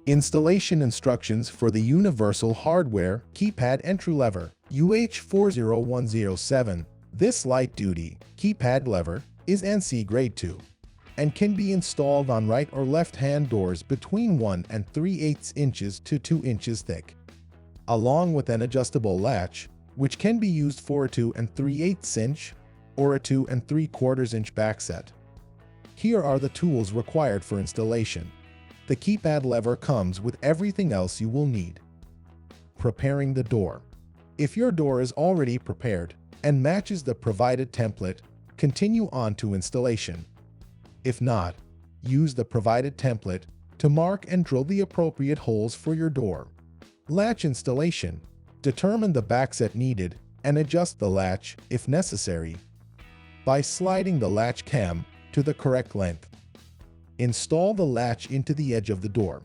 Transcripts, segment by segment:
Installation instructions for the Universal Hardware Keypad Entry Lever UH40107. This light-duty keypad lever is ANSI Grade 2 and can be installed on right or left-hand doors between 1 and 3/8 inches to 2 inches thick, along with an adjustable latch, which can be used for a 2 3/8 inch or a 2 3/4 inch backset. Here are the tools required for installation. The keypad lever comes with everything else you will need. Preparing the door. If your door is already prepared and matches the provided template, continue on to installation. If not, use the provided template to mark and drill the appropriate holes for your door. Latch installation. Determine the backset needed and adjust the latch, if necessary, by sliding the latch cam to the correct length. Install the latch into the edge of the door.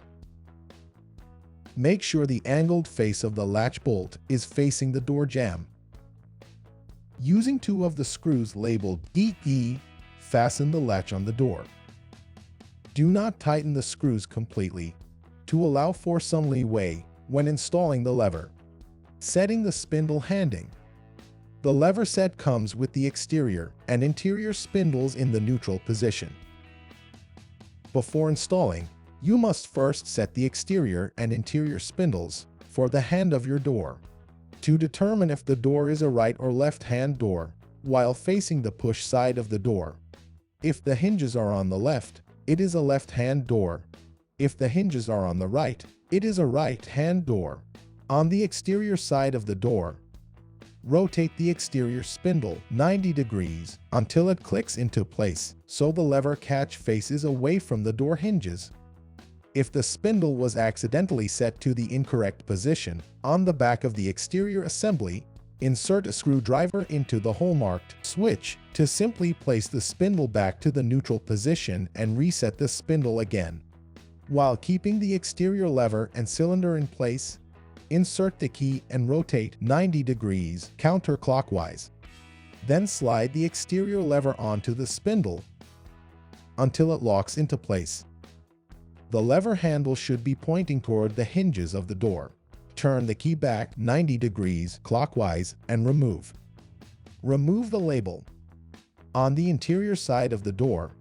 Make sure the angled face of the latch bolt is facing the door jamb. Using 2 of the screws labeled E, fasten the latch on the door. Do not tighten the screws completely to allow for some leeway when installing the lever. Setting the spindle handing. The lever set comes with the exterior and interior spindles in the neutral position. Before installing, you must first set the exterior and interior spindles for the hand of your door to determine if the door is a right or left-hand door while facing the push side of the door. If the hinges are on the left, it is a left-hand door. If the hinges are on the right, it is a right-hand door. On the exterior side of the door, rotate the exterior spindle 90 degrees until it clicks into place so the lever catch faces away from the door hinges. If the spindle was accidentally set to the incorrect position on the back of the exterior assembly, insert a screwdriver into the hole-marked switch to simply place the spindle back to the neutral position and reset the spindle again. While keeping the exterior lever and cylinder in place, insert the key and rotate 90 degrees counterclockwise. Then slide the exterior lever onto the spindle until it locks into place. The lever handle should be pointing toward the hinges of the door. Turn the key back 90 degrees clockwise and remove. Remove the label. On the interior side of the door,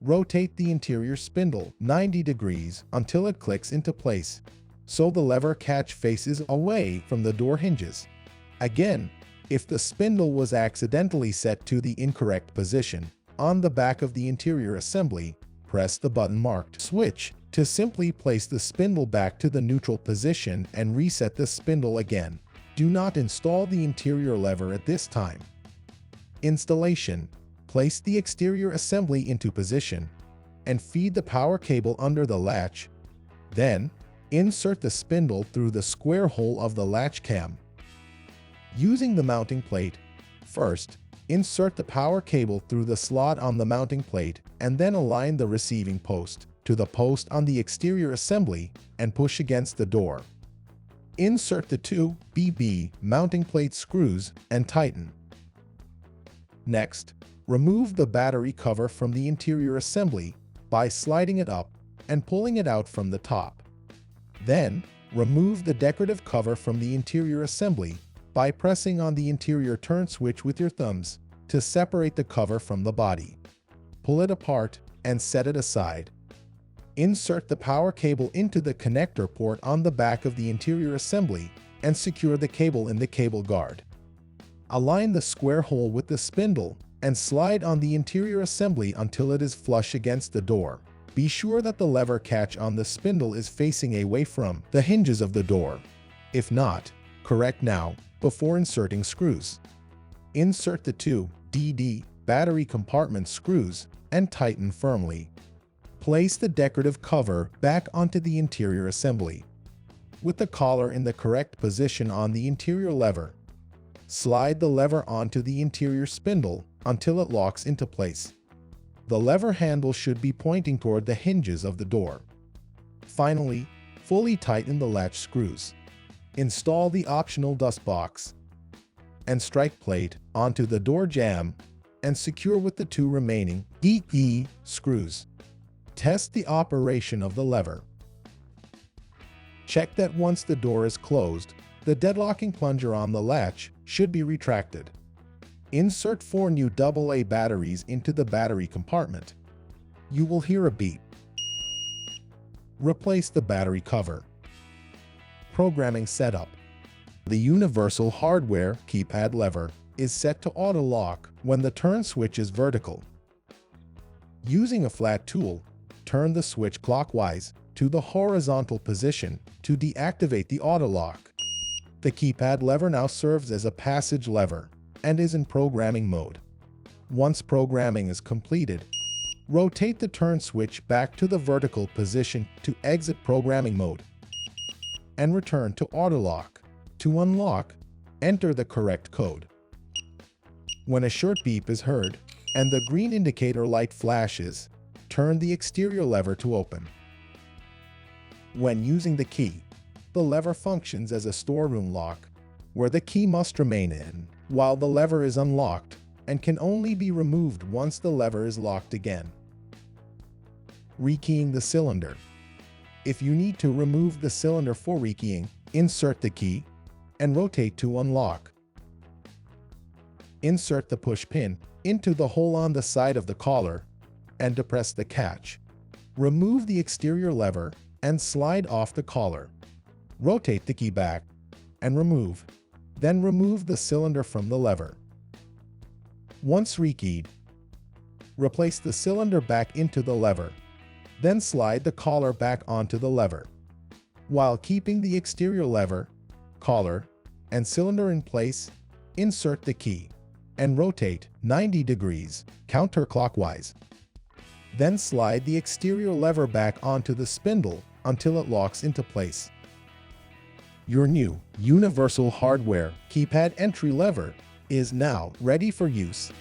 rotate the interior spindle 90 degrees until it clicks into place, so the lever catch faces away from the door hinges. Again, if the spindle was accidentally set to the incorrect position on the back of the interior assembly, press the button marked switch to simply place the spindle back to the neutral position and reset the spindle again. Do not install the interior lever at this time. Installation. Place the exterior assembly into position and feed the power cable under the latch. Then, insert the spindle through the square hole of the latch cam. Using the mounting plate, first, insert the power cable through the slot on the mounting plate and then align the receiving post to the post on the exterior assembly and push against the door. Insert the 2 BB mounting plate screws and tighten. Next, remove the battery cover from the interior assembly by sliding it up and pulling it out from the top. Then, remove the decorative cover from the interior assembly by pressing on the interior turn switch with your thumbs to separate the cover from the body. Pull it apart and set it aside. Insert the power cable into the connector port on the back of the interior assembly and secure the cable in the cable guard. Align the square hole with the spindle and slide on the interior assembly until it is flush against the door. Be sure that the lever catch on the spindle is facing away from the hinges of the door. If not, correct now before inserting screws. Insert the 2 DD battery compartment screws and tighten firmly. Place the decorative cover back onto the interior assembly. With the collar in the correct position on the interior lever, slide the lever onto the interior spindle until it locks into place. The lever handle should be pointing toward the hinges of the door. Finally, fully tighten the latch screws. Install the optional dust box and strike plate onto the door jamb and secure with the 2 remaining EE screws. Test the operation of the lever. Check that once the door is closed, the deadlocking plunger on the latch should be retracted. Insert 4 new AA batteries into the battery compartment. You will hear a beep. Replace the battery cover. Programming setup. The universal hardware keypad lever is set to auto lock when the turn switch is vertical. Using a flat tool, turn the switch clockwise to the horizontal position to deactivate the auto lock. The keypad lever now serves as a passage lever and is in programming mode. Once programming is completed, rotate the turn switch back to the vertical position to exit programming mode and return to auto lock. To unlock, enter the correct code. When a short beep is heard and the green indicator light flashes, turn the exterior lever to open. When using the key, the lever functions as a storeroom lock, where the key must remain in while the lever is unlocked and can only be removed once the lever is locked again. Rekeying the cylinder. If you need to remove the cylinder for rekeying, insert the key and rotate to unlock. Insert the push pin into the hole on the side of the collar and depress the catch. Remove the exterior lever and slide off the collar. Rotate the key back and remove. Then remove the cylinder from the lever. Once rekeyed, replace the cylinder back into the lever. Then slide the collar back onto the lever. While keeping the exterior lever, collar, and cylinder in place, insert the key and rotate 90 degrees counterclockwise. Then slide the exterior lever back onto the spindle until it locks into place. Your new universal hardware keypad entry lever is now ready for use.